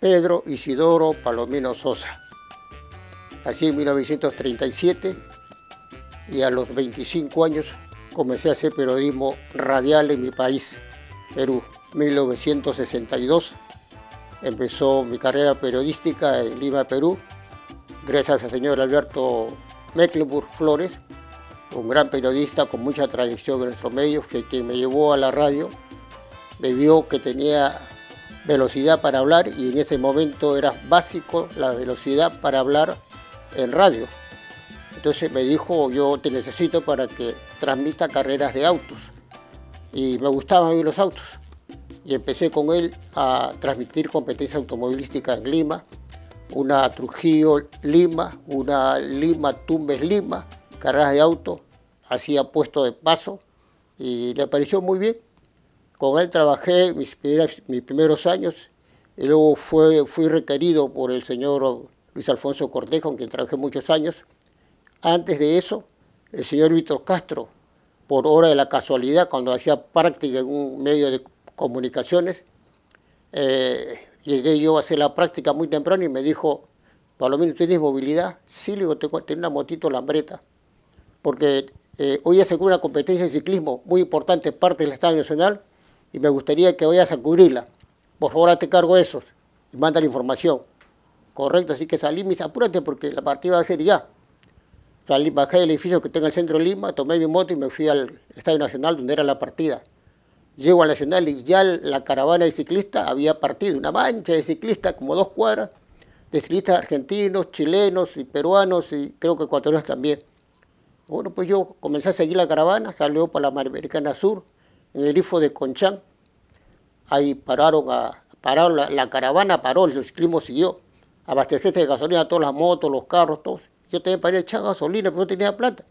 Pedro Isidoro Palomino Sosa. Nací en 1937 y a los 25 años comencé a hacer periodismo radial en mi país, Perú. 1962 empezó mi carrera periodística en Lima, Perú, gracias al señor Alberto Mecklenburg Flores, un gran periodista con mucha tradición en nuestros medios, que me llevó a la radio. Me vio que tenía velocidad para hablar y en ese momento era básico la velocidad para hablar en radio. Entonces me dijo, yo te necesito para que transmita carreras de autos. Y me gustaban a mí los autos. Y empecé con él a transmitir competencia automovilística en Lima, una Trujillo-Lima, una Lima-Tumbes-Lima, carreras de auto, hacía puesto de paso y le pareció muy bien. Con él trabajé mis primeros años y luego fui requerido por el señor Luis Alfonso Cortés, con quien trabajé muchos años. Antes de eso, el señor Víctor Castro, por obra de la casualidad, cuando hacía práctica en un medio de comunicaciones, llegué yo a hacer la práctica muy temprano y me dijo, Palomino, ¿tienes movilidad? Sí, le digo, tengo una motito Lambretta, porque hoy hace una competencia de ciclismo muy importante, parte del Estadio Nacional, y me gustaría que vayas a cubrirla. Por favor, hazte cargo de esos y manda la información. Correcto, así que salí, me dice, apúrate porque la partida va a ser ya. Salí, bajé del edificio que está en el centro de Lima, tomé mi moto y me fui al Estadio Nacional donde era la partida. Llego al Nacional y ya la caravana de ciclistas había partido, una mancha de ciclistas, como 2 cuadras, de ciclistas argentinos, chilenos y peruanos y creo que ecuatorianos también. Bueno, pues yo comencé a seguir la caravana, salió para la Panamericana Sur, en el Ifo de Conchán. Ahí pararon la caravana, paró, el ciclismo siguió. Abastecerse de gasolina todas las motos, los carros, todos. Yo también paré a echar gasolina, pero no tenía plata.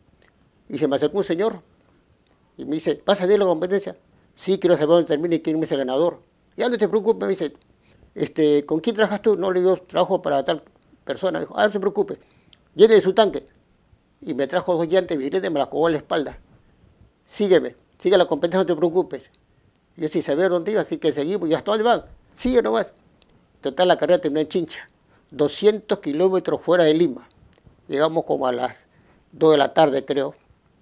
Y se me acercó un señor y me dice, ¿vas a ir a la competencia? Sí, quiero saber dónde termina y quién es el ganador. Ya no te preocupes, me dice, ¿con quién trabajas tú? No, le digo, trabajo para tal persona. Me dijo, no se preocupe, llene de su tanque. Y me trajo 2 llantas y me las colgó a la espalda. Sígueme, sigue la competencia, no te preocupes. Y yo sí sabía dónde iba, así que seguimos. ¿Y hasta dónde van? Sigue nomás. Total, la carrera terminó en Chincha, 200 kilómetros fuera de Lima. Llegamos como a las 2 de la tarde, creo.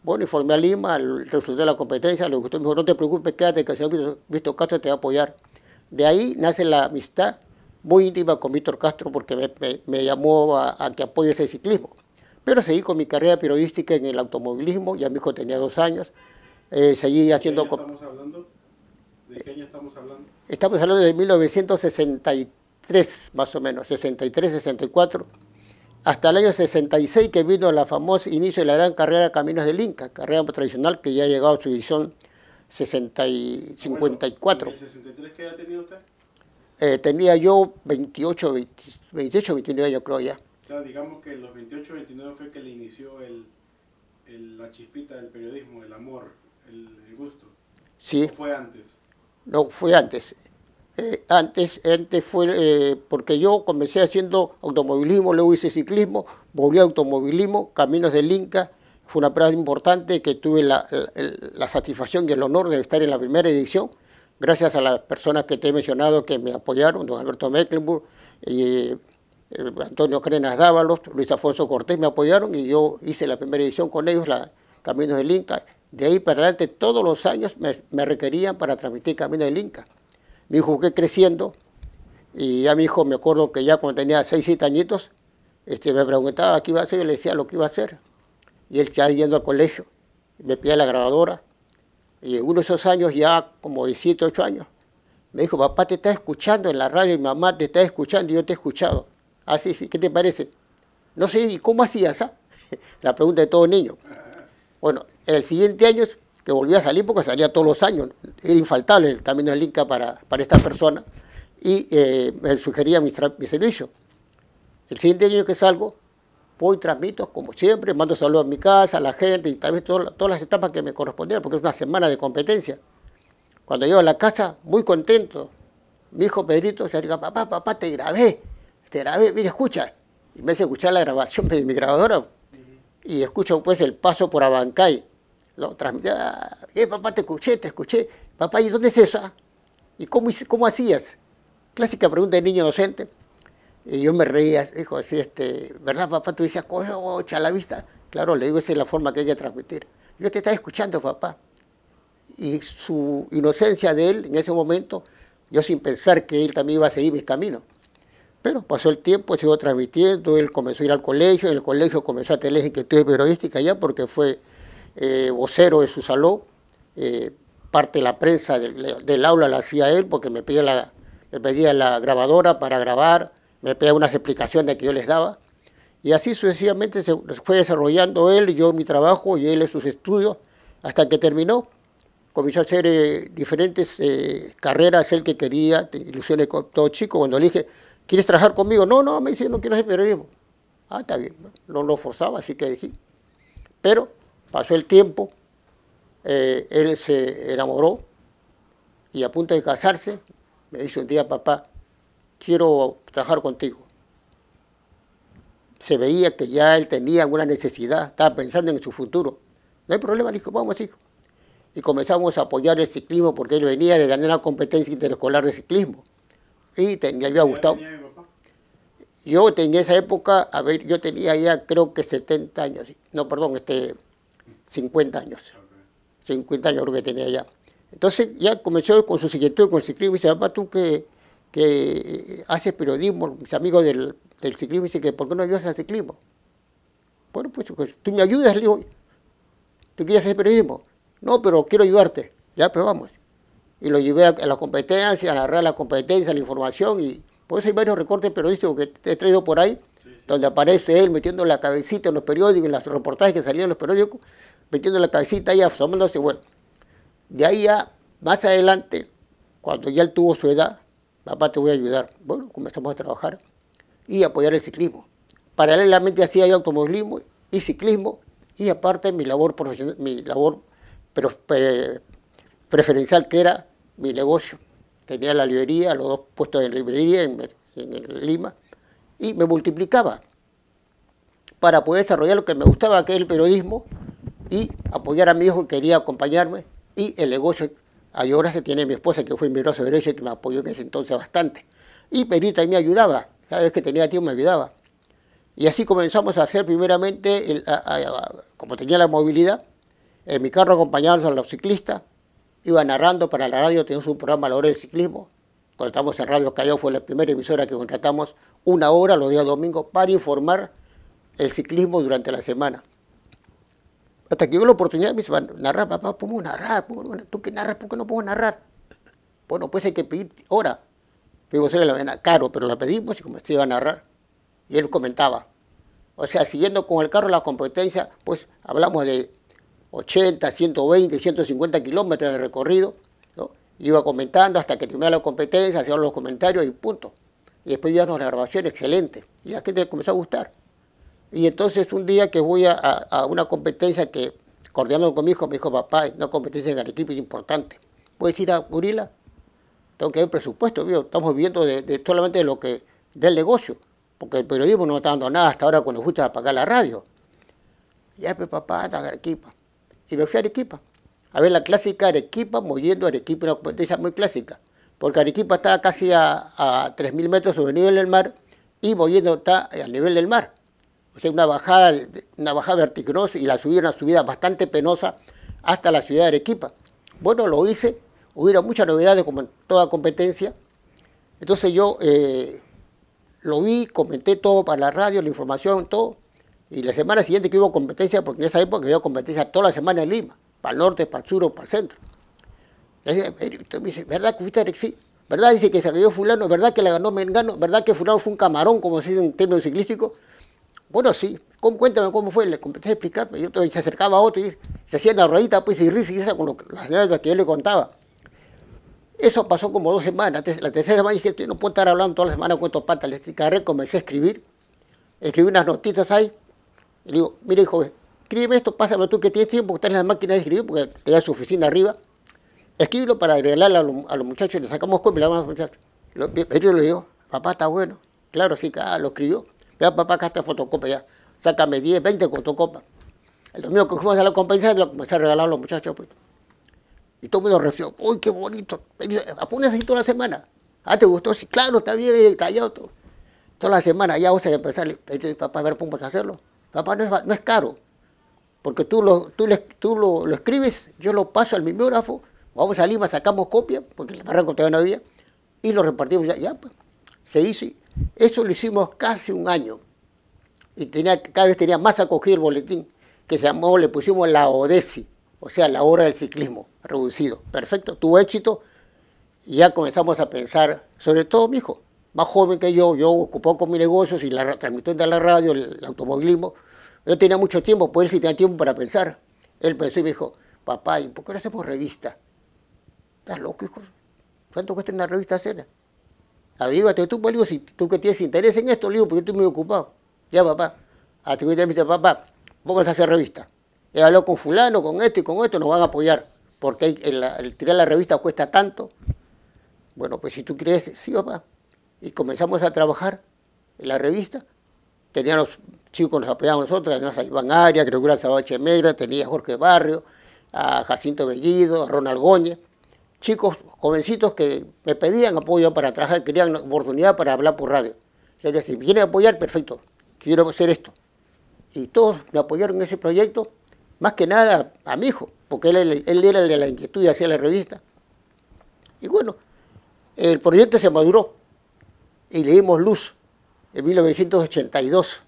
Bueno, informé a Lima, el resultado de la competencia, le gustó, me dijo, no te preocupes, quédate, que el señor Víctor Castro te va a apoyar. De ahí nace la amistad muy íntima con Víctor Castro, porque me llamó a que apoye ese ciclismo. Pero seguí con mi carrera periodística en el automovilismo, ya mi hijo tenía 2 años, seguí haciendo... ¿De qué año estamos hablando? ¿De qué año estamos hablando? Estamos hablando de 1963, más o menos, 63, 64. Hasta el año 66 que vino la famosa inicio de la gran carrera de Caminos del Inca, carrera tradicional que ya ha llegado a su edición 54. ¿En el 63 qué edad tenía usted? Tenía yo 28, 29 años creo ya. O sea, digamos que los 28, 29 fue que le inició la chispita del periodismo, el amor, el gusto. Sí. ¿O fue antes? No, fue antes. Antes fue porque yo comencé haciendo automovilismo, luego hice ciclismo, volví a automovilismo, Caminos del Inca, fue una prueba importante que tuve la satisfacción y el honor de estar en la primera edición, gracias a las personas que te he mencionado que me apoyaron, don Alberto Mecklenburg, Antonio Crenas Dávalos, Luis Alfonso Cortés me apoyaron y yo hice la primera edición con ellos, la Caminos del Inca. De ahí para adelante todos los años me requerían para transmitir Caminos del Inca. Mi hijo fue creciendo y ya mi hijo, me acuerdo que ya cuando tenía 6, 7 añitos, me preguntaba qué iba a hacer, yo le decía lo que iba a hacer. Y él ya yendo al colegio, me pedía la grabadora. Y en uno de esos años, ya como de 7, 8 años, me dijo, papá te está escuchando en la radio y mamá te está escuchando y yo te he escuchado. Ah, sí, sí, ¿qué te parece? No sé, ¿y cómo hacías? La pregunta de todo niño. Bueno, el siguiente año que volví a salir, porque salía todos los años, era infaltable el Camino del Inca para esta persona, y me sugería mi servicio. El siguiente año que salgo, voy, transmito, como siempre, mando saludos a mi casa, a la gente, y tal vez todas las etapas que me correspondían, porque es una semana de competencia. Cuando llego a la casa, muy contento, mi hijo Pedrito se dice, papá, te grabé, mira, escucha. Y me hace escuchar la grabación de mi grabadora, y escucho pues el paso por Abancay. Lo transmitía, papá, te escuché. Papá, ¿y dónde es eso? ¿Y cómo hacías? Clásica pregunta de niño inocente. Y yo me reía, dijo así, ¿verdad, papá? Tú decías, cocha a la vista. Claro, le digo, esa es la forma que hay que transmitir. Yo te estaba escuchando, papá. Y su inocencia de él, en ese momento, yo sin pensar que él también iba a seguir mis caminos. Pero pasó el tiempo, siguió transmitiendo, él comenzó a ir al colegio, en el colegio comenzó a tener inquietudes periodísticas ya, porque fue vocero de su salón, parte de la prensa del aula la hacía él, porque me pedía la grabadora para grabar, me pedía unas explicaciones que yo les daba, y así sucesivamente se fue desarrollando él, yo mi trabajo y él en sus estudios, hasta que terminó. Comenzó a hacer diferentes carreras, él que quería, ilusiones con todo chico. Cuando le dije, ¿quieres trabajar conmigo? No, no, me dice, no quiero hacer periodismo. Ah, está bien, no lo forzaba, así que dije. Pero pasó el tiempo, él se enamoró y a punto de casarse, me dice un día, papá, quiero trabajar contigo. Se veía que ya él tenía alguna necesidad, estaba pensando en su futuro. No hay problema, le dijo, vamos, hijo. Y comenzamos a apoyar el ciclismo porque él venía de ganar una competencia interescolar de ciclismo. Y le había gustado. Yo en esa época, a ver, yo tenía ya creo que 70 años, no, perdón, 50 años. 50 años creo que tenía ya. Entonces ya comenzó con su inquietud con el ciclismo y dice, papá, tú que haces periodismo, mis amigos del ciclismo dicen que ¿por qué no ayudas al ciclismo? Bueno, pues tú me ayudas, le digo, ¿tú quieres hacer periodismo? No, pero quiero ayudarte. Ya, pues vamos. Y lo llevé a la competencia, a narrar la competencia, la información, y por eso hay varios recortes periodísticos que te he traído por ahí, donde aparece él metiendo la cabecita en los periódicos, en los reportajes que salían en los periódicos, metiendo la cabecita ahí, asomándose. Bueno, de ahí ya, más adelante, cuando ya él tuvo su edad, papá, te voy a ayudar. Bueno, comenzamos a trabajar y apoyar el ciclismo. Paralelamente hacía yo automovilismo y ciclismo, y aparte mi labor profesional, mi labor pero preferencial que era mi negocio. Tenía la librería, los dos puestos de librería en Lima, y me multiplicaba para poder desarrollar lo que me gustaba, que es el periodismo, y apoyar a mi hijo que quería acompañarme, y el negocio. Ahora se tiene mi esposa, que fue mi brazo derecho y que me apoyó en ese entonces bastante. Y Perito también me ayudaba, cada vez que tenía tiempo me ayudaba. Y así comenzamos a hacer primeramente, como tenía la movilidad, en mi carro acompañábamos a los ciclistas, iba narrando para la radio, teníamos un programa a la hora del ciclismo. Cuando estábamos en Radio Callao fue la primera emisora que contratamos 1 hora los días domingos para informar el ciclismo durante la semana. Hasta que llegó la oportunidad, me dice, narrar, papá, ¿cómo narrar? ¿Tú qué narras? ¿Por qué no puedo narrar? Bueno, pues hay que pedir hora. Fuimos a la mañana, caro, pero la pedimos y comencé a narrar. Y él comentaba. O sea, siguiendo con el carro la competencia, pues hablamos de 80, 120, 150 kilómetros de recorrido, ¿no? Iba comentando hasta que terminaba la competencia, hacía los comentarios y punto. Y después íbamos a la grabación, excelente. Y la gente comenzó a gustar. Y entonces un día que voy a una competencia que, coordinando con mi hijo, me dijo, papá, una competencia en Arequipa es importante. ¿Puedes ir a cubrirla? Tengo que ver presupuesto, ¿vio? Estamos viviendo solamente del negocio, porque el periodismo no está dando nada hasta ahora cuando fuiste a pagar la radio. Ya, pues papá, anda a Arequipa. Y me fui a Arequipa, a ver la clásica Arequipa, moviendo Arequipa, una competencia muy clásica, porque Arequipa está casi a 3.000 metros sobre el nivel del mar y Mollendo está a nivel del mar. O sea, una bajada vertiginosa y una subida bastante penosa hasta la ciudad de Arequipa. Bueno, lo hice, hubieron muchas novedades como en toda competencia. Entonces yo lo vi, comenté todo para la radio, la información, todo. Y la semana siguiente que hubo competencia, porque en esa época había competencia toda la semana en Lima, para el norte, para el sur o para el centro. Entonces me dice, ¿verdad que fuiste a Arequipa? ¿Verdad? Dice que se cayó fulano, ¿verdad que la ganó Mengano? ¿Verdad que fulano fue un camarón, como se dice en términos ciclísticos? Bueno, sí. Cuéntame cómo fue, le comencé a explicarme. Yo se acercaba a otro y se hacía una ruedita, pues, y risa con las anécdotas que yo le contaba. Eso pasó como 2 semanas. La tercera semana dije, no puedo estar hablando toda la semana, cuento patas. Le agarré, comencé a escribí unas notitas ahí. Y le digo, mira hijo, escríbeme esto, pásame tú que tienes tiempo, que estás en la máquina de escribir, porque tenía su oficina arriba. Escríbelo para regalarle a los muchachos, le sacamos copia y le damos a los muchachos. Yo le digo, papá, está bueno. Claro, sí, lo escribió. Ya, papá, acá está fotocopia ya. Sácame 10, 20 fotocopias. El domingo que fuimos a la competencia, lo comencé a regalar a los muchachos. Pues. Y todo el mundo reflexionó, uy, qué bonito. Pones así toda la semana. Ah, ¿te gustó? Sí, claro, está bien detallado todo. toda la semana ya vamos a empezar. Entonces, papá, a ver, ¿cómo vas a hacerlo? Papá, no es caro, porque tú lo escribes, yo lo paso al mimeógrafo, vamos a Lima, sacamos copia, porque el barranco todavía no había, y lo repartimos ya pues. Se hizo. Eso lo hicimos casi un año. Y cada vez tenía más acogido el boletín, que se llamó, le pusimos la ODESI, o sea, la hora del ciclismo, reducido. Perfecto, tuvo éxito, y ya comenzamos a pensar, sobre todo mi hijo, más joven que yo ocupado con mis negocios y la transmisión de la radio, el automovilismo. Yo tenía mucho tiempo, pues él sí tenía tiempo para pensar. Él pensó y me dijo, papá, ¿y por qué no hacemos revista? ¿Estás loco, hijo? ¿Cuánto cuesta una revista hacerla? Averígate tú, pues, si tú que tienes interés en esto, le digo, porque yo estoy muy ocupado. Ya, papá. A ti me dice, papá, pónganse a hacer revista. He hablado con fulano, con esto y con esto, nos van a apoyar. Porque el tirar la revista cuesta tanto. Bueno, pues si tú quieres, sí, papá. Y comenzamos a trabajar en la revista. Tenían los chicos, nos apoyaban nosotros, teníamos a Iván Arias, creo que era Sabache Megra, tenía a Jorge Barrio, a Jacinto Bellido, a Ronald Góñez. Chicos jovencitos que me pedían apoyo para trabajar, querían oportunidad para hablar por radio. Yo les decía, si vienen a apoyar, perfecto, quiero hacer esto. Y todos me apoyaron en ese proyecto, más que nada a mi hijo, porque él era el de la inquietud y hacía la revista. Y bueno, el proyecto se maduró y le dimos luz en 1982.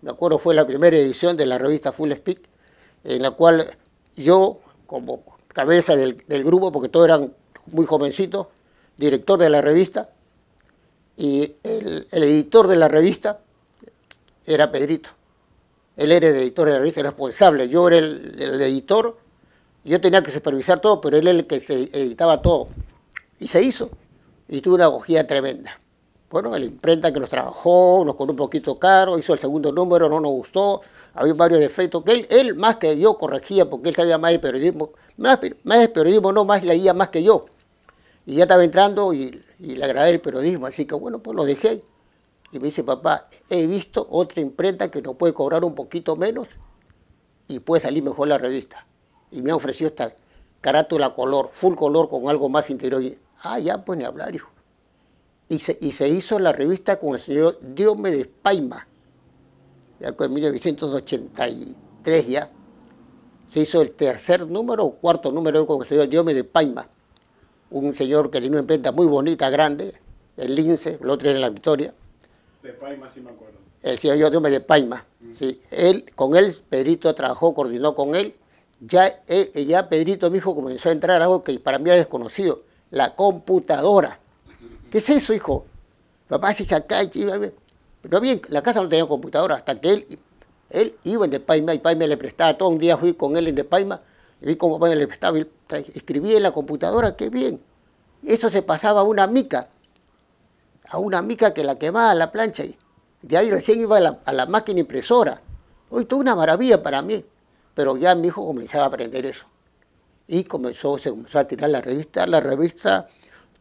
Me acuerdo, fue la primera edición de la revista Full Speak, en la cual yo, como cabeza del grupo, porque todos eran muy jovencitos, director de la revista, y el editor de la revista era Pedrito. Él era el editor de la revista, responsable. Yo era el editor, yo tenía que supervisar todo, pero él era el que se editaba todo. Y se hizo, y tuvo una acogida tremenda. Bueno, la imprenta que nos trabajó, nos cobró un poquito caro, hizo el segundo número, no nos gustó, había varios defectos que él más que yo corregía, porque él sabía más de periodismo, más de periodismo, no, más leía más que yo. Y ya estaba entrando y le agradé el periodismo, así que bueno, pues lo dejé. Y me dice, papá, he visto otra imprenta que nos puede cobrar un poquito menos y puede salir mejor la revista. Y me ha ofrecido esta carátula color, full color con algo más interior. Ya, pues ni hablar, hijo. Y se hizo la revista con el señor Diomedes Payma, ya en 1983 ya. Se hizo el tercer número o cuarto número con el señor Diomedes Payma, un señor que tenía una imprenta muy bonita, grande, el Lince, el otro era La Victoria. De Payma sí me acuerdo. El señor Diomedes Payma, sí. Con él, Pedrito trabajó, coordinó con él. Ya Pedrito, mi hijo, comenzó a entrar a algo que para mí era desconocido, la computadora. ¿Qué es eso, hijo? Papá se saca, pero bien, la casa no tenía computadora, hasta que él iba en De Payma y Payma le prestaba. Todo un día fui con él en De Payma y vi cómo Payma le prestaba, y escribía en la computadora, qué bien. Eso se pasaba a una mica que la quemaba a la plancha, y de ahí recién iba a la máquina impresora. Hoy toda una maravilla para mí, pero ya mi hijo comenzaba a aprender eso. Y se comenzó a tirar la revista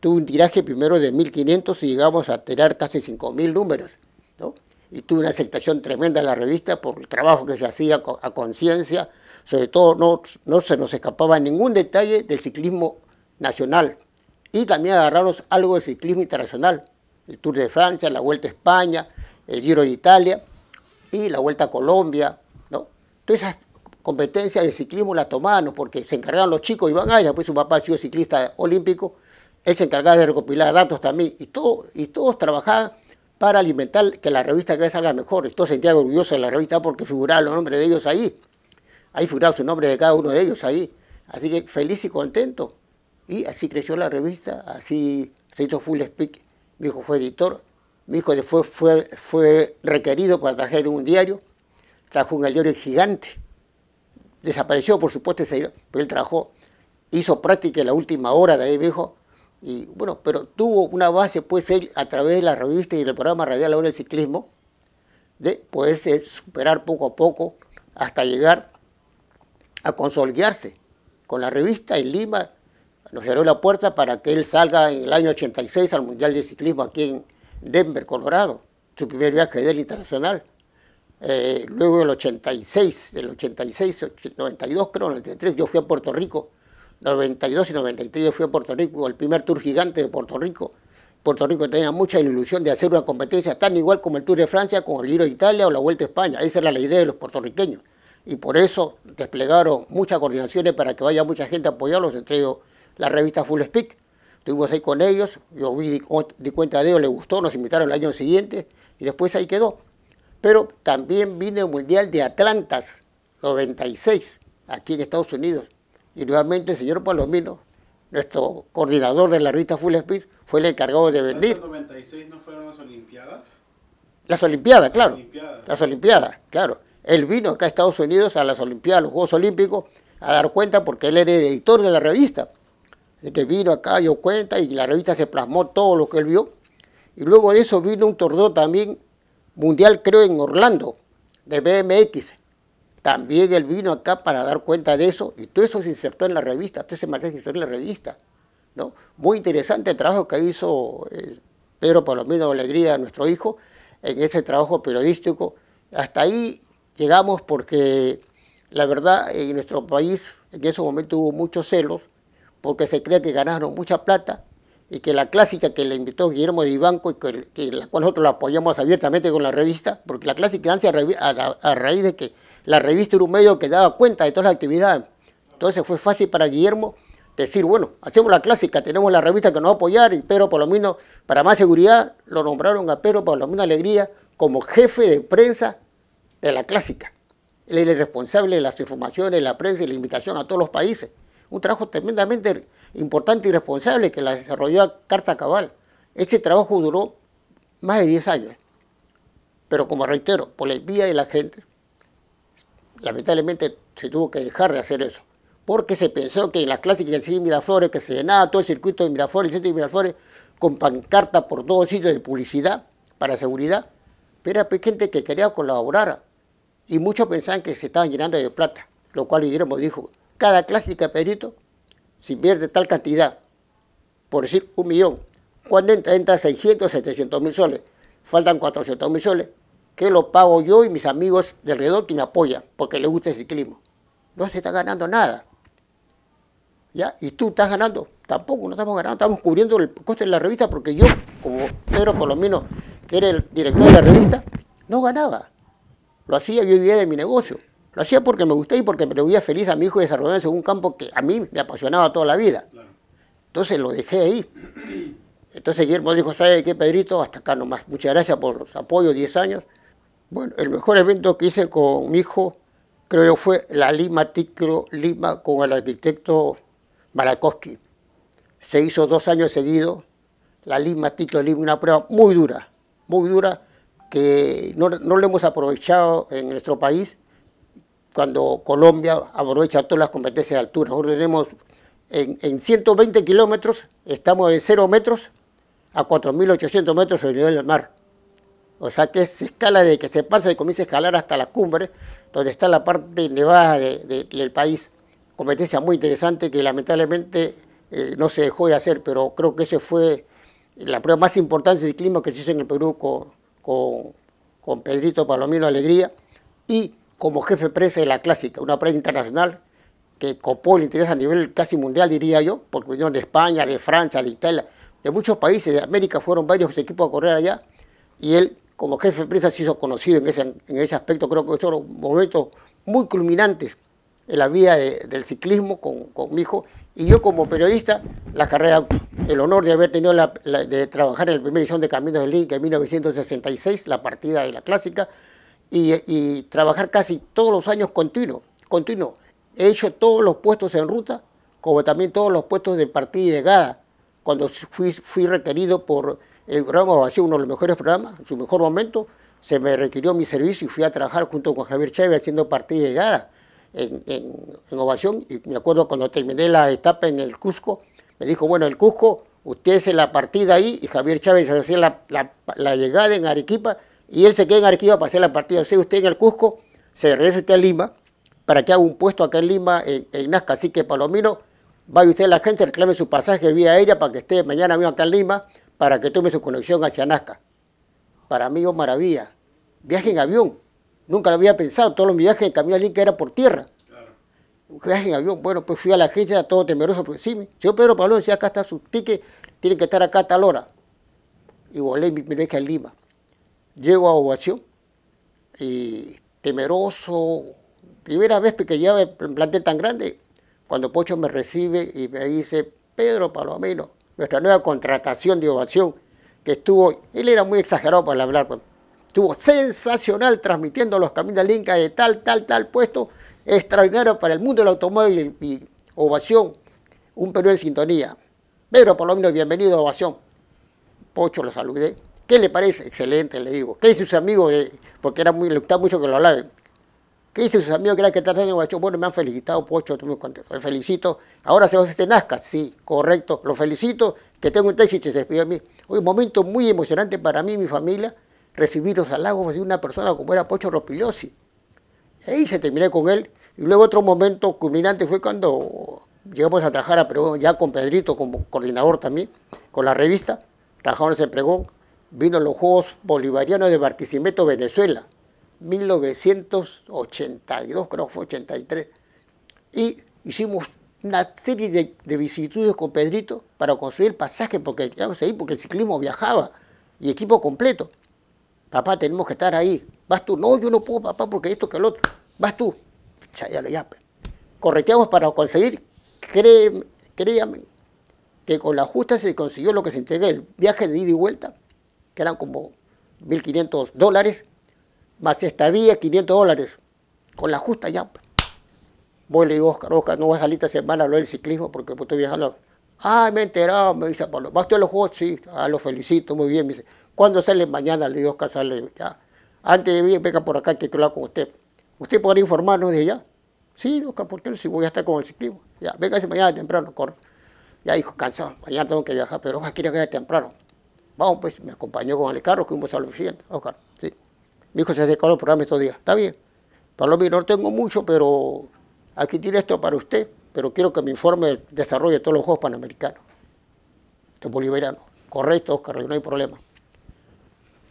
tuvo un tiraje primero de 1.500 y llegamos a tirar casi 5.000 números, ¿no? Y tuvo una aceptación tremenda en la revista por el trabajo que se hacía a conciencia. Sobre todo no se nos escapaba ningún detalle del ciclismo nacional. Y también agarramos algo de ciclismo internacional. El Tour de Francia, la Vuelta a España, el Giro de Italia y la Vuelta a Colombia, ¿no? Todas esas competencias de ciclismo las tomábamos porque se encargaban los chicos, Iván Arias, pues su papá ha sido ciclista olímpico. Él se encargaba de recopilar datos también y todos trabajaban para alimentar que la revista cada vez salga mejor. Y todos se sentían orgullosos de la revista porque figuraban los nombres de ellos ahí. Ahí figuraba su nombre de cada uno de ellos ahí. Así que feliz y contento. Y así creció la revista, así se hizo Full Speak. Mi hijo fue editor. Mi hijo después fue requerido para trabajar en un diario. Trabajó en el diario Gigante. Desapareció, por supuesto, pero él trabajó. Hizo práctica en La Última Hora de ahí, mi hijo. Y bueno, pero tuvo una base, pues él, a través de la revista y del programa radial La Hora del Ciclismo, de poderse superar poco a poco hasta llegar a consolidarse con la revista en Lima. Nos abrió la puerta para que él salga en el año 86 al Mundial de Ciclismo aquí en Denver, Colorado, su primer viaje de él internacional. Luego del 86, 92 creo, 93, yo fui a Puerto Rico. 92 y 93 yo fui a Puerto Rico, el primer tour gigante de Puerto Rico, Puerto Rico tenía mucha ilusión de hacer una competencia tan igual como el Tour de Francia, como el Giro de Italia o la Vuelta a España. Esa era la idea de los puertorriqueños. Y por eso desplegaron muchas coordinaciones para que vaya mucha gente a apoyarlos, entre ellos la revista Full Speak. Estuvimos ahí con ellos, yo di cuenta de ellos, les gustó, nos invitaron el año siguiente y después ahí quedó. Pero también vino el Mundial de Atlantas, 96, aquí en Estados Unidos. Y nuevamente el señor Palomino, nuestro coordinador de la revista Full Speed, fue el encargado de vender. ¿El 96 no fueron las Olimpiadas? Las Olimpiadas, claro. Olimpiadas. Las Olimpiadas, claro. Él vino acá a Estados Unidos a las Olimpiadas, los Juegos Olímpicos, a dar cuenta porque él era el editor de la revista. De que vino acá, dio cuenta y la revista se plasmó todo lo que él vio. Y luego de eso vino un torneo también mundial, creo, en Orlando, de BMX. También él vino acá para dar cuenta de eso y todo eso se insertó en la revista, todo ese material se insertó en la revista, ¿no? Muy interesante el trabajo que hizo Pedro Palomino Alegría, nuestro hijo, en ese trabajo periodístico. Hasta ahí llegamos porque la verdad en nuestro país en ese momento hubo muchos celos porque se creía que ganaron mucha plata y que la clásica que le invitó Guillermo de Vivanco y que la cual nosotros la apoyamos abiertamente con la revista, porque la clásica nace a raíz de que la revista era un medio que daba cuenta de todas las actividades. Entonces fue fácil para Guillermo decir, bueno, hacemos la clásica, tenemos la revista que nos va a apoyar y Pedro Palomino, para más seguridad, lo nombraron a Pedro Palomino Alegría como jefe de prensa de la clásica. Él era el responsable de las informaciones, la prensa y la invitación a todos los países. Un trabajo tremendamente importante y responsable que la desarrolló a carta cabal. Ese trabajo duró más de 10 años. Pero como reitero, por la envidia de la gente, lamentablemente se tuvo que dejar de hacer eso. Porque se pensó que en las clásicas que seguían Miraflores, que se llenaba todo el circuito de Miraflores, el centro de Miraflores, con pancarta por todos sitios de publicidad, para seguridad. Pero era gente que quería colaborar. Y muchos pensaban que se estaban llenando de plata. Lo cual Guillermo dijo, cada clásica, Pedrito, si invierte tal cantidad, por decir 1 millón, cuando entra 600, 700 mil soles, faltan 400 mil soles, que lo pago yo y mis amigos de alrededor que me apoyan, porque les gusta el ciclismo. No se está ganando nada. ¿Ya? ¿Y tú estás ganando? Tampoco, no estamos ganando, estamos cubriendo el coste de la revista, porque yo, como Pedro Palomino, que era el director de la revista, no ganaba. Lo hacía, yo vivía de mi negocio. Lo hacía porque me gustaba y porque me veía feliz a mi hijo desarrollándose en un campo que a mí me apasionaba toda la vida. Entonces lo dejé ahí. Entonces Guillermo dijo, ¿sabe qué, Pedrito? Hasta acá nomás. Muchas gracias por su apoyo, 10 años. Bueno, el mejor evento que hice con mi hijo, creo yo, fue la Lima-Ticlo Lima con el arquitecto Malakowski. Se hizo 2 años seguidos, la Lima-Ticlo Lima, una prueba muy dura, que no lo hemos aprovechado en nuestro país, cuando Colombia aprovecha todas las competencias de altura. Nosotros tenemos en 120 kilómetros, estamos de 0 metros a 4.800 metros sobre el nivel del mar. O sea que se escala de que se pasa y comienza a escalar hasta la cumbre, donde está la parte nevada del país. Competencia muy interesante que lamentablemente no se dejó de hacer, pero creo que esa fue la prueba más importante de ciclismo que se hizo en el Perú con Pedrito Palomino Alegría y como jefe de prensa de la clásica, una prensa internacional que copó el interés a nivel casi mundial, diría yo, porque vinieron de España, de Francia, de Italia, de muchos países, de América, fueron varios equipos a correr allá, y él, como jefe de prensa, se hizo conocido en ese aspecto. Creo que fueron momentos muy culminantes en la vida del ciclismo con mi hijo, y yo como periodista, la carrera de auto. El honor de haber tenido de trabajar en la primera edición de Caminos del Inca en 1966, la partida de la clásica, y trabajar casi todos los años continuo. He hecho todos los puestos en ruta, como también todos los puestos de partida y llegada. Cuando fui requerido por el programa Ovación, uno de los mejores programas, en su mejor momento, se me requirió mi servicio y fui a trabajar junto con Javier Chávez haciendo partida y llegada en Ovación. Y me acuerdo cuando terminé la etapa en el Cusco, me dijo, bueno, el Cusco, usted hace la partida ahí, y Javier Chávez hacía la llegada en Arequipa, y él se queda en Arequipa para hacer la partida. O sea, usted en el Cusco, se regresa usted a Lima, para que haga un puesto acá en Lima, en Nazca. Así que Palomino, vaya usted a la gente, reclame su pasaje vía aérea para que esté mañana mismo acá en Lima, para que tome su conexión hacia Nazca. Para mí, oh maravilla. Viaje en avión. Nunca lo había pensado. Todos los viajes de Camino al Inca era por tierra. Claro. Viaje en avión. Bueno, pues fui a la agencia todo temeroso. Pues sí, señor Pedro Palomino decía, acá está su ticket, tiene que estar acá a tal hora. y volé mi primera vez en Lima. Llego a Ovación y temeroso, primera vez que llevaba el plantel tan grande, cuando Pocho me recibe y me dice, Pedro Palomino, nuestra nueva contratación de Ovación, que estuvo, él era muy exagerado para hablar, pues, estuvo sensacional transmitiendo los caminos del Inca de tal puesto, extraordinario para el mundo del automóvil y Ovación, un periodo en sintonía. Pedro Palomino, bienvenido a Ovación. Pocho lo saludé. ¿Qué le parece? Excelente, le digo. ¿Qué dice sus amigos? Porque le gustaba mucho que lo alaben. ¿Qué dice sus amigos que era que está tratando de Ovación? Bueno, me han felicitado, Pocho, estoy muy contento. Le felicito. Ahora se va a hacer Nazca. Sí, correcto. Lo felicito, que tengo un éxito y se despidió a mí. Hoy un momento muy emocionante para mí y mi familia, recibir los halagos de una persona como era Pocho Rospigliosi. Ahí se terminé con él. Y luego otro momento culminante fue cuando llegamos a trabajar a Pregón, ya con Pedrito como coordinador también, con la revista. Trabajamos en Pregón. Vino los Juegos Bolivarianos de Barquisimeto, Venezuela, 1982, creo que fue 83. Y hicimos una serie de vicisitudes con Pedrito para conseguir el pasaje, porque el ciclismo viajaba y equipo completo. Papá, tenemos que estar ahí. ¿Vas tú? No, yo no puedo, papá, porque esto que el otro. ¿Vas tú? Ya. Correteamos para conseguir, créame, que con la justa se consiguió lo que se entregó, el viaje de ida y vuelta, que eran como $1.500, más estadía, $500. Con la justa ya. Voy y le digo, Oscar, no vas a salir esta semana a hablar del ciclismo porque estoy viajando. Ah, me he enterado, me dice Pablo. ¿Vas tú a los juegos? Sí, lo felicito, muy bien. Me dice, ¿cuándo sale mañana? Le digo, Oscar, sale ya. Antes de venga por acá, que quiero hablar con usted. ¿Usted podrá informarnos de ella? Sí, Oscar, ¿por qué no? Si voy a estar con el ciclismo. Ya, venga mañana temprano, corre. Ya dijo, cansado, mañana tengo que viajar, pero Oscar quiere que vaya temprano. Vamos, pues, me acompañó con el carro, fuimos a la oficina. Oscar, sí. Mi hijo se acercó al programa estos días. Está bien. Palomino, no tengo mucho, pero aquí tiene esto para usted, pero quiero que me informe del desarrollo de todos los Juegos Panamericanos. Esto es bolivariano. Correcto, Oscar, no hay problema.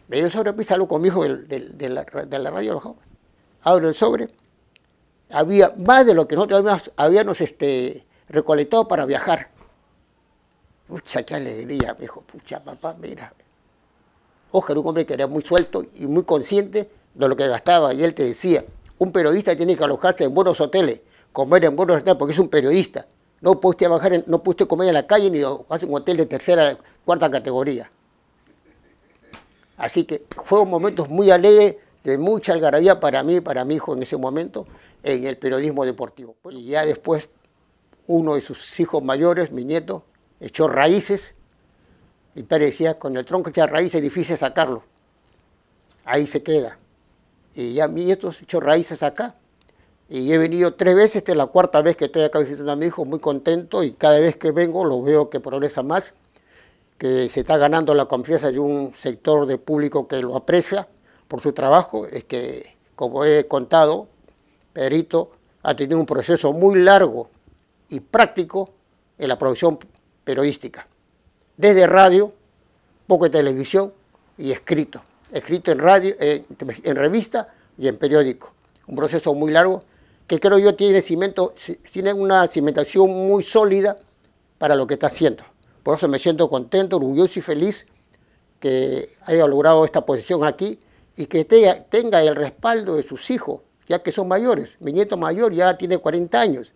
Me dio el sobre, pues salgo con mi hijo de la radio de los jóvenes. Abro el sobre. Había más de lo que nosotros habíamos recolectado para viajar. Pucha, qué alegría, me dijo, pucha, papá, mira. Oscar, un hombre que era muy suelto y muy consciente de lo que gastaba, y él te decía, un periodista tiene que alojarse en buenos hoteles, comer en buenos hoteles, porque es un periodista. No puede usted no puede usted comer en la calle ni hacer un hotel de tercera, cuarta categoría. Así que fueron momentos muy alegres, de mucha algarabía para mí y para mi hijo en ese momento, en el periodismo deportivo. Y ya después, uno de sus hijos mayores, mi nieto, echó raíces. Mi padre decía, con el tronco echa raíces es difícil sacarlo. Ahí se queda. Y ya mi nieto echó raíces acá. Y he venido 3 veces, esta es la 4ª vez que estoy acá visitando a mi hijo, muy contento. Y cada vez que vengo lo veo que progresa más, que se está ganando la confianza de un sector de público que lo aprecia por su trabajo. Es que, como he contado, Pedrito ha tenido un proceso muy largo y práctico en la producción periodística. Desde radio, poco de televisión y escrito. Escrito en radio, en revista y en periódico. Un proceso muy largo que creo yo tiene una cimentación muy sólida para lo que está haciendo. Por eso me siento contento, orgulloso y feliz que haya logrado esta posición aquí y que tenga el respaldo de sus hijos, ya que son mayores. Mi nieto mayor ya tiene 40 años,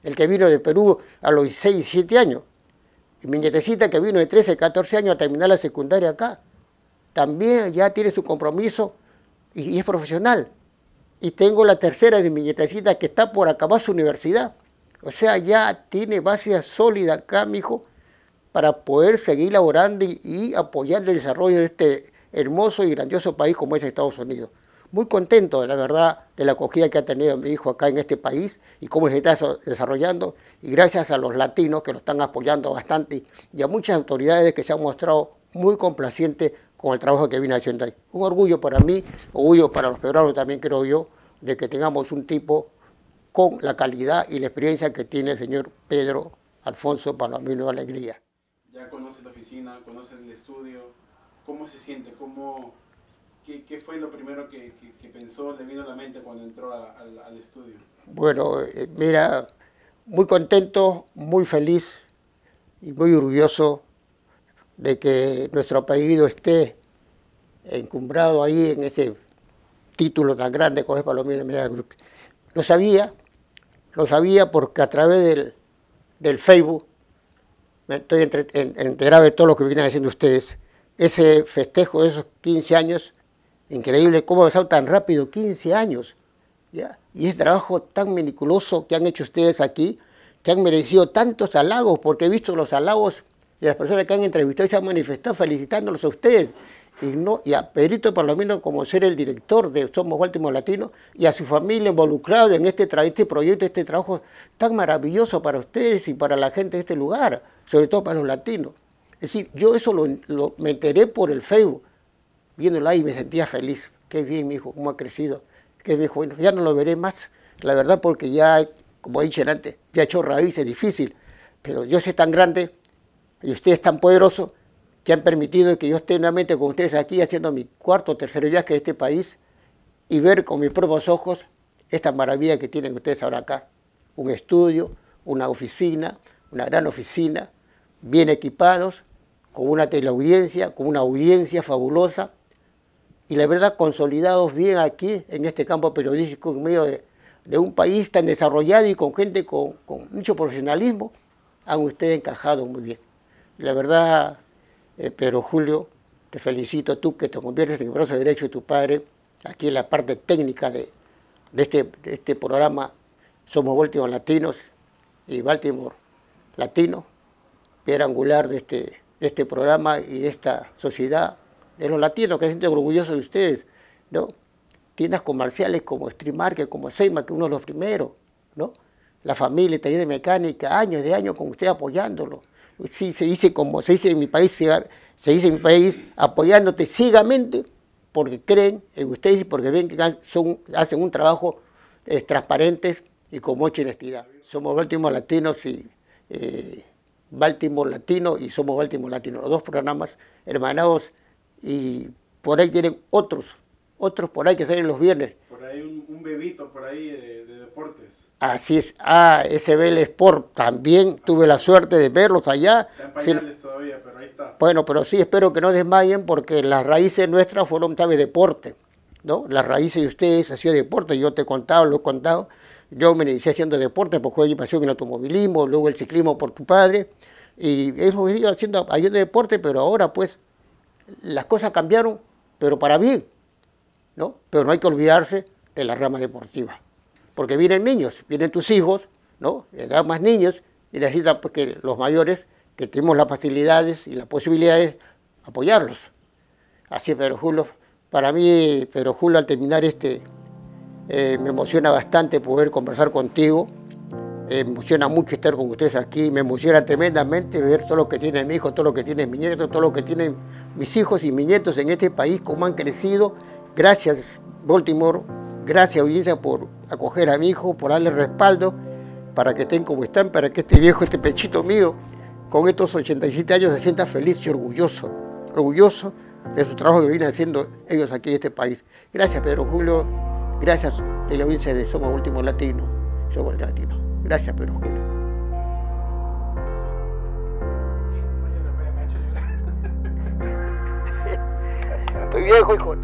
el que vino de Perú a los 16, 17 años. Y mi nietecita que vino de 13, 14 años a terminar la secundaria acá, también ya tiene su compromiso y es profesional. Y tengo la tercera de mi nietecita que está por acabar su universidad. O sea, ya tiene base sólida acá, mi hijo, para poder seguir laborando y apoyar el desarrollo de este hermoso y grandioso país como es Estados Unidos. Muy contento, la verdad, de la acogida que ha tenido mi hijo acá en este país y cómo se está desarrollando. Y gracias a los latinos que lo están apoyando bastante y a muchas autoridades que se han mostrado muy complacientes con el trabajo que viene haciendo ahí. Un orgullo para mí, orgullo para los peruanos también, creo yo, de que tengamos un tipo con la calidad y la experiencia que tiene el señor Pedro Alfonso Palomino Alegría. Ya conoce la oficina, conoce el estudio. ¿Cómo se siente? ¿Qué fue lo primero que pensó, le vino a la mente cuando entró al estudio? Bueno, mira, muy contento, muy feliz y muy orgulloso de que nuestro apellido esté encumbrado ahí en ese título tan grande como es Palomino Media Group. Lo sabía porque a través del Facebook me estoy enterado de todo lo que vienen haciendo ustedes. Ese festejo de esos 15 años, increíble cómo ha pasado tan rápido, 15 años. ¿Ya? Y ese trabajo tan meticuloso que han hecho ustedes aquí, que han merecido tantos halagos, porque he visto los halagos de las personas que han entrevistado y se han manifestado felicitándolos a ustedes. Y a Pedrito Palomino como ser el director de Somos Baltimore Latino y a su familia involucrado en este proyecto, este trabajo tan maravilloso para ustedes y para la gente de este lugar, sobre todo para los latinos. Es decir, yo eso me enteré por el Facebook, viéndolo ahí me sentía feliz. Qué bien, mi hijo, cómo ha crecido. Qué bien, bueno, ya no lo veré más, la verdad, porque ya, como he dicho antes, ya ha hecho raíces, difícil. Pero yo soy tan grande y ustedes tan poderosos que han permitido que yo esté nuevamente con ustedes aquí haciendo mi cuarto o tercer viaje de este país y ver con mis propios ojos esta maravilla que tienen ustedes ahora acá. Un estudio, una oficina, una gran oficina, bien equipados, con una teleaudiencia, con una audiencia fabulosa y la verdad consolidados bien aquí en este campo periodístico en medio de un país tan desarrollado y con gente con mucho profesionalismo, han ustedes encajado muy bien. La verdad, Pedro Julio, te felicito tú que te conviertes en el brazo derecho de tu padre, aquí en la parte técnica de este programa Somos Baltimore Latinos y Baltimore Latino, piedra angular de este programa y de esta sociedad de los latinos que se sienten orgullosos de ustedes, ¿no? Tiendas comerciales como Street Market, como Seima, que uno de los primeros, ¿no? La familia, taller de mecánica, años de años con usted apoyándolo. Sí, se dice como se dice en mi país, apoyándote ciegamente porque creen en ustedes y porque ven que hacen un trabajo transparentes y con mucha honestidad. Somos Baltimore Latinos y Baltimore Latino y Somos Baltimore Latino, los dos programas hermanados y por ahí tienen otros por ahí que salen los viernes. Por ahí un bebito por ahí de deportes. Así es, SBL Sport, también tuve la suerte de verlos allá. Está en pañales todavía, pero ahí está. Bueno, pero sí, espero que no desmayen porque las raíces nuestras fueron también deporte, ¿no? Las raíces de ustedes han sido deporte, yo te he contado, lo he contado. Yo me inicié haciendo deporte porque fue mi pasión el automovilismo, luego el ciclismo por tu padre. Y hemos ido haciendo deporte, pero ahora pues las cosas cambiaron, pero para bien, ¿no? Pero no hay que olvidarse de la rama deportiva. Porque vienen niños, vienen tus hijos, ¿no? Llegan más niños y necesitan pues, que los mayores, que tenemos las facilidades y las posibilidades, apoyarlos. Así es, Pedro Julio. Para mí, Pedro Julio, al terminar me emociona bastante poder conversar contigo. Me emociona mucho estar con ustedes aquí. Me emociona tremendamente ver todo lo que tiene mi hijo, todo lo que tiene mi nieto, todo lo que tienen mis hijos y mis nietos en este país, cómo han crecido. Gracias, Baltimore. Gracias, audiencia, por acoger a mi hijo, por darle respaldo, para que estén como están, para que este viejo, este pechito mío, con estos 87 años, se sienta feliz y orgulloso de su trabajo que vienen haciendo ellos aquí en este país. Gracias, Pedro Julio. Gracias, teleaudiencia de Somos Baltimore Latino. Somos el Latino. Gracias, Pedro Julio. Estoy viejo, hijo.